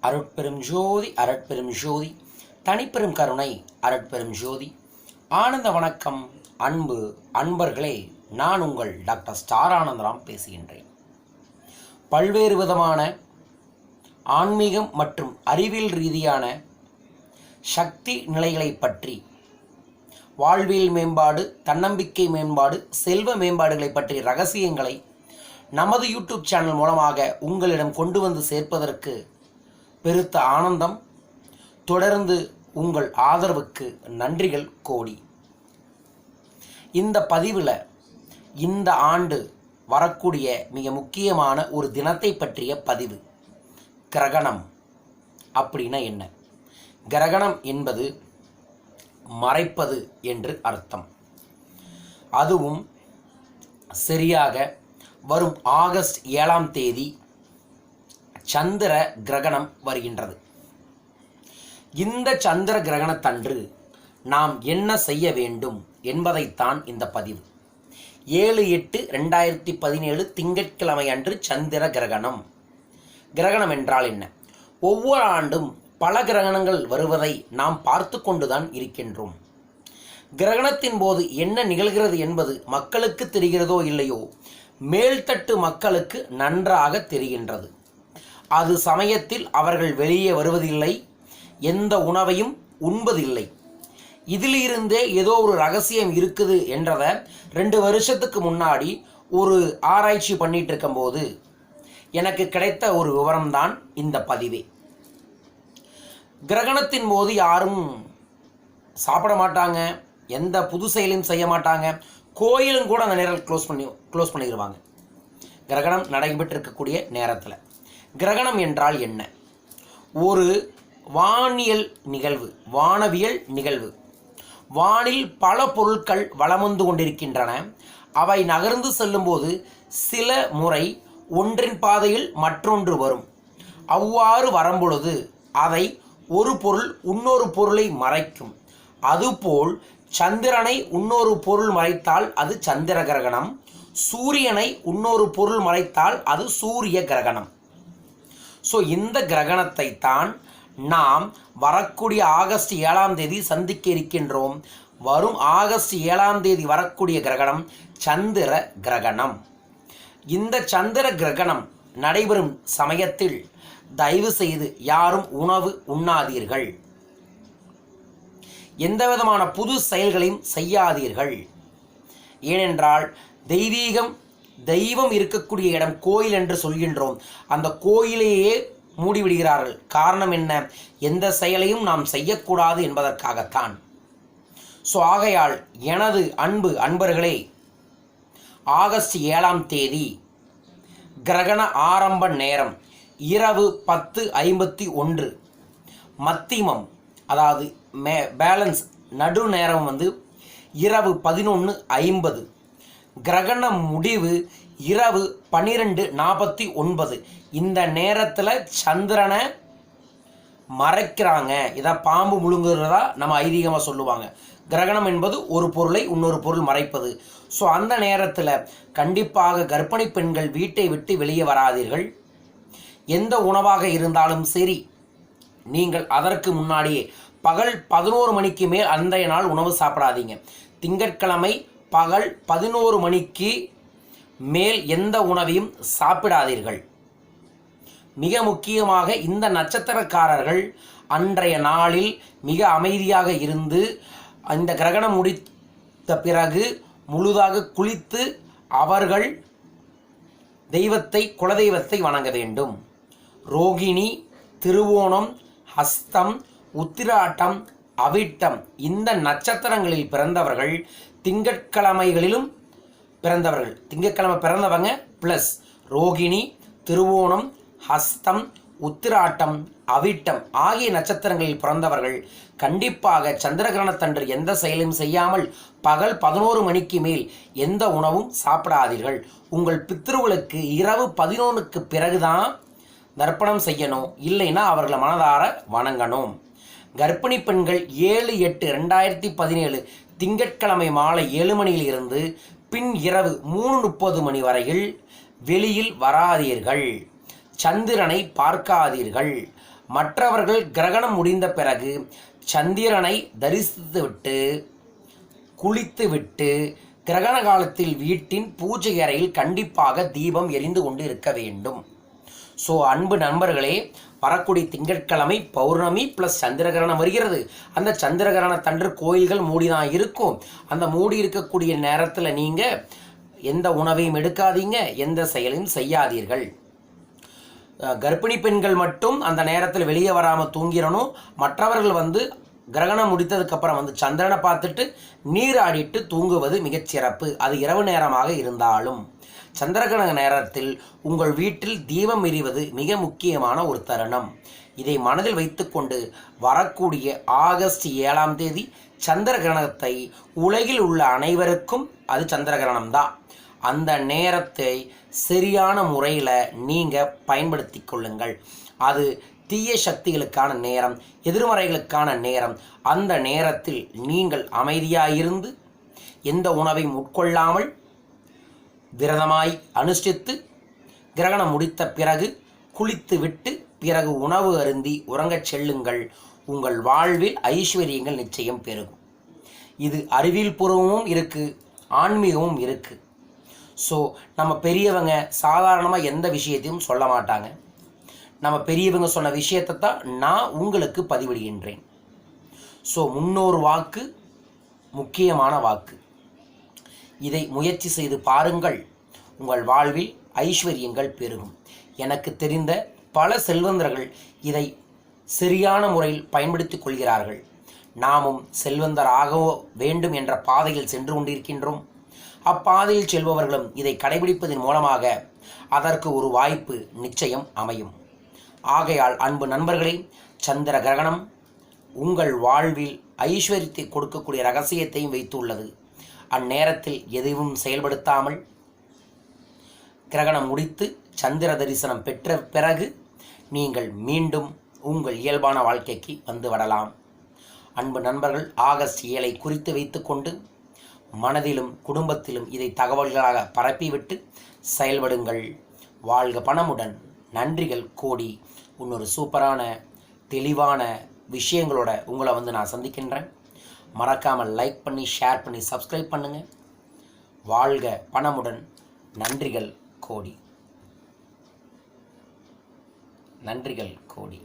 அருட்பெரும் ஜோதி அருட்பெரும் ஜோதி தனிப்பெரும் கருணை அருட்பெரும் ஜோதி ஆனந்த வணக்கம். அன்பு அன்பர்களே, நான் உங்கள் டாக்டர் ஸ்டார் ஆனந்தராம் பேசுகின்றேன். பல்வேறு விதமான ஆன்மீகம் மற்றும் அறிவியல் ரீதியான சக்தி நிலைகளை பற்றி, வாழ்வியல் மேம்பாடு, தன்னம்பிக்கை மேம்பாடு, செல்வ மேம்பாடுகளை பற்றிய ரகசியங்களை நமது யூடியூப் சேனல் மூலமாக உங்களிடம் கொண்டு வந்து சேர்ப்பதற்கு பெருத்த ஆனந்தம். தொடர்ந்து உங்கள் ஆதரவுக்கு நன்றிகள் கோடி. இந்த பதிவில் இந்த ஆண்டு வரக்கூடிய மிக முக்கியமான ஒரு தினத்தை பற்றிய பதிவு. கிரகணம் அப்படின்னா என்ன? கிரகணம் என்பது மறைப்பது என்று அர்த்தம். அதுவும் சரியாக வரும் ஆகஸ்ட் 7ஆம் தேதி சந்திர கிரகணம் வருகின்றது. இந்த சந்திர கிரகணத்தன்று நாம் என்ன செய்ய வேண்டும் என்பதைத்தான் இந்த பதிவு. 7/8/2017 திங்கட்கிழமை அன்று சந்திர கிரகணம். கிரகணம் என்றால் என்ன? ஒவ்வொரு ஆண்டும் பல கிரகணங்கள் வருவதை நாம் பார்த்து கொண்டுதான் இருக்கின்றோம். கிரகணத்தின் போது என்ன நிகழ்கிறது என்பது மக்களுக்கு தெரிகிறதோ இல்லையோ, மேல்தட்டு மக்களுக்கு நன்றாக தெரிகின்றது. அது சமயத்தில் அவர்கள் வெளியே வருவதில்லை, எந்த உணவையும் உண்பதில்லை. இதிலிருந்தே ஏதோ ஒரு ரகசியம் இருக்குது என்றதை 2 வருஷத்துக்கு முன்னாடி ஒரு ஆராய்ச்சி பண்ணிட்டு இருக்கும்போது எனக்கு கிடைத்த ஒரு விவரம்தான் இந்த பதிவே. கிரகணத்தின் போது யாரும் சாப்பிட மாட்டாங்க, எந்த புது செயலையும் செய்ய மாட்டாங்க. கோயிலும் கூட அந்த நேரம் க்ளோஸ் பண்ணிடுவாங்க. கிரகணம் நடைபெற்று இருக்கக்கூடிய நேரத்தில். கிரகணம் என்றால் என்ன? ஒரு வானியல் நிகழ்வு, வானவியல் நிகழ்வு. வானில் பல பொருட்கள் வலம் வந்து கொண்டிருக்கின்றன. அவை நகர்ந்து செல்லும்போது சில முறை ஒன்றின் பாதையில் மற்றொன்று வரும். அவ்வாறு வரும்பொழுது அதை ஒரு பொருள் இன்னொரு பொருளை மறைக்கும். அதுபோல் சந்திரனை இன்னொரு பொருள் மறைத்தால் அது சந்திர கிரகணம், சூரியனை இன்னொரு பொருள் மறைத்தால் அது சூரிய கிரகணம். ஸோ இந்த கிரகணத்தை தான் நாம் வரக்கூடிய ஆகஸ்ட் 7ஆம் தேதி சந்திக்க இருக்கின்றோம். வரும் ஆகஸ்ட் 7ஆம் தேதி வரக்கூடிய கிரகணம் சந்திர கிரகணம். இந்த சந்திர கிரகணம் நடைபெறும் சமயத்தில் தயவு செய்து யாரும் உணவு உண்ணாதீர்கள், எந்த விதமான புது செயல்களையும் செய்யாதீர்கள். ஏனென்றால் தெய்வம் இருக்கக்கூடிய இடம் கோயில் என்று சொல்கின்றோம். அந்த கோயிலையே மூடிவிடுகிறார்கள். காரணம் என்ன? எந்த செயலையும் நாம் செய்யக்கூடாது என்பதற்காகத்தான். ஸோ ஆகையால் எனது அன்பு அன்பர்களே, ஆகஸ்ட் 7ஆம் தேதி கிரகண ஆரம்ப நேரம் இரவு 10:51. மத்தியமம், அதாவது பேலன்ஸ் நடு நேரம் இரவு 11:50. கிரகண முடிவு இரவு 12:49. இந்த நேரத்தில் சந்திரனை மறைக்கிறாங்க. இதை பாம்பு முழுங்குறதா நம்ம ஐதீகமாக சொல்லுவாங்க. கிரகணம் என்பது ஒரு பொருளை இன்னொரு பொருள் மறைப்பது. ஸோ அந்த நேரத்தில் கண்டிப்பாக கர்ப்பிணி பெண்கள் வீட்டை விட்டு வெளியே வராதீர்கள். எந்த உணவாக இருந்தாலும் சரி, நீங்கள் அதற்கு முன்னாடியே பகல் 11 மணிக்கு மேல் அன்றைய நாள் உணவு சாப்பிடாதீங்க. திங்கட்கிழமை பகல் 11 மணிக்கு மேல் எந்த உணவையும் சாப்பிடாதீர்கள். மிக முக்கியமாக இந்த நட்சத்திரக்காரர்கள் அன்றைய நாளில் மிக அமைதியாக இருந்து இந்த கிரகணம் முடித்த பிறகு முழுதாக குளித்து அவர்கள் குலதெய்வத்தை வணங்க வேண்டும். ரோகிணி, திருவோணம், ஹஸ்தம், உத்திராட்டம், அவிட்டம் இந்த நட்சத்திரங்களில் பிறந்தவர்கள் திங்கட்கிழமைகளிலும் பிறந்தவர்கள். திங்கட்கிழமை பிறந்தவங்க ப்ளஸ் ரோகிணி, திருவோணம், ஹஸ்தம், உத்திராட்டம், அவிட்டம் ஆகிய நட்சத்திரங்களில் பிறந்தவர்கள் கண்டிப்பாக சந்திரகிரகணத்தன்று எந்த செயலும் செய்யாமல் பகல் 11 மணிக்கு மேல் எந்த உணவும் சாப்பிடாதீர்கள். உங்கள் பித்ருவுகளுக்கு இரவு 11க்கு பிறகுதான் தர்ப்பணம் செய்யணும், இல்லைன்னா அவர்களை மனதார வணங்கணும். கர்ப்பிணி பெண்கள் 7/8/2017 திங்கட்கிழமை மாலை 7 மணியிலிருந்து பின் இரவு 3:30 மணி வரையில் வெளியில் வராதீர்கள். சந்திரனை பார்க்காதீர்கள். மற்றவர்கள் கிரகணம் முடிந்த பிறகு சந்திரனை தரிசித்துவிட்டு குளித்துவிட்டு கிரகண காலத்தில் வீட்டின் பூஜை அறையில் கண்டிப்பாக தீபம் எரிந்து கொண்டு இருக்க வேண்டும். ஸோ அன்பு நண்பர்களே, வரக்கூடிய திங்கட்கிழமை பௌர்ணமி ப்ளஸ் சந்திரகிரகணம் வருகிறது. அந்த சந்திரகிரகணத்தன்று கோயில்கள் மூடிதான் இருக்கும். அந்த மூடி இருக்கக்கூடிய நேரத்தில் நீங்கள் எந்த உணவையும் எடுக்காதீங்க, எந்த செயலையும் செய்யாதீர்கள். கர்ப்பிணி பெண்கள் மட்டும் அந்த நேரத்தில் வெளியே வராமல் தூங்கிடணும். மற்றவர்கள் கிரகணம் முடித்ததுக்கப்புறம் சந்திரனை பார்த்துட்டு நீராடிட்டு தூங்குவது மிகச்சிறப்பு. அது இரவு நேரமாக இருந்தாலும் சந்திரகிரகண நேரத்தில் உங்கள் வீட்டில் தீபம் எரிவது மிக முக்கியமான ஒரு தருணம். இதை மனதில் வைத்துக்கொண்டு வரக்கூடிய ஆகஸ்ட் 7ஆம் தேதி சந்திரகிரகணத்தை உலகில் உள்ள அனைவருக்கும் அது சந்திரகிரகணம்தான். அந்த நேரத்தை சரியான முறையில் நீங்கள் பயன்படுத்தி கொள்ளுங்கள். அது தீய சக்திகளுக்கான நேரம், எதிர்மறைகளுக்கான நேரம். அந்த நேரத்தில் நீங்கள் அமைதியாயிருந்து எந்த உணவையும் உட்கொள்ளாமல் விரதமாய் அனுஷ்டித்து கிரகணம் முடித்த பிறகு குளித்து விட்டு பிறகு உணவு அருந்தி உறங்கச் செல்லுங்கள். உங்கள் வாழ்வில் ஐஸ்வர்யங்கள் நிச்சயம் பெருகும். இது அறிவியல் பூர்வமும் இருக்குது, ஆன்மீகமும் இருக்குது. ஸோ நம்ம பெரியவங்க சாதாரணமாக எந்த விஷயத்தையும் சொல்ல மாட்டாங்க. நம்ம பெரியவங்க சொன்ன விஷயத்தை தான் நான் உங்களுக்கு பதிவிடுகின்றேன். ஸோ முன்னோர் வாக்கு முக்கியமான வாக்கு. இதை முயற்சி செய்து பாருங்கள். உங்கள் வாழ்வில் ஐஸ்வர்யங்கள் பெருகும். எனக்கு தெரிந்த பல செல்வந்தர்கள் இதை சரியான முறையில் பயன்படுத்திக் கொள்கிறார்கள். நாமும் செல்வந்தராக வேண்டும் என்ற பாதையில் சென்று கொண்டிருக்கின்றோம். அப்பாதையில் செல்பவர்களும் இதை கடைபிடிப்பதன் மூலமாக அதற்கு ஒரு வாய்ப்பு நிச்சயம் அமையும். ஆகையால் அன்பு நண்பர்களே, சந்திர கிரகணம் உங்கள் வாழ்வில் ஐஸ்வர்யத்தை கொடுக்கக்கூடிய ரகசியத்தையும் வைத்துள்ளது. அந்நேரத்தில் எதுவும் செயல்படுத்தாமல் கிரகணம் முடித்து சந்திர தரிசனம் பெற்ற பிறகு நீங்கள் மீண்டும் உங்கள் இயல்பான வாழ்க்கைக்கு வந்துவிடலாம். அன்பு நண்பர்கள், ஆகஸ்ட் 7 குறித்து வைத்துக்கொண்டு மனதிலும் குடும்பத்திலும் இதை தகவல்களாக பரப்பிவிட்டு செயல்படுங்கள். வாழ்க பணமுடன். நன்றிகள் கோடி. இன்னொரு சூப்பரான தெளிவான விஷயங்களோட உங்களை நான் சந்திக்கின்றேன். மறக்காமல் லைக் பண்ணி, ஷேர் பண்ணி, சப்ஸ்கிரைப் பண்ணுங்கள். வாழ்க பணமுடன். நன்றிகள் கோடி. நன்றிகள் கோடி.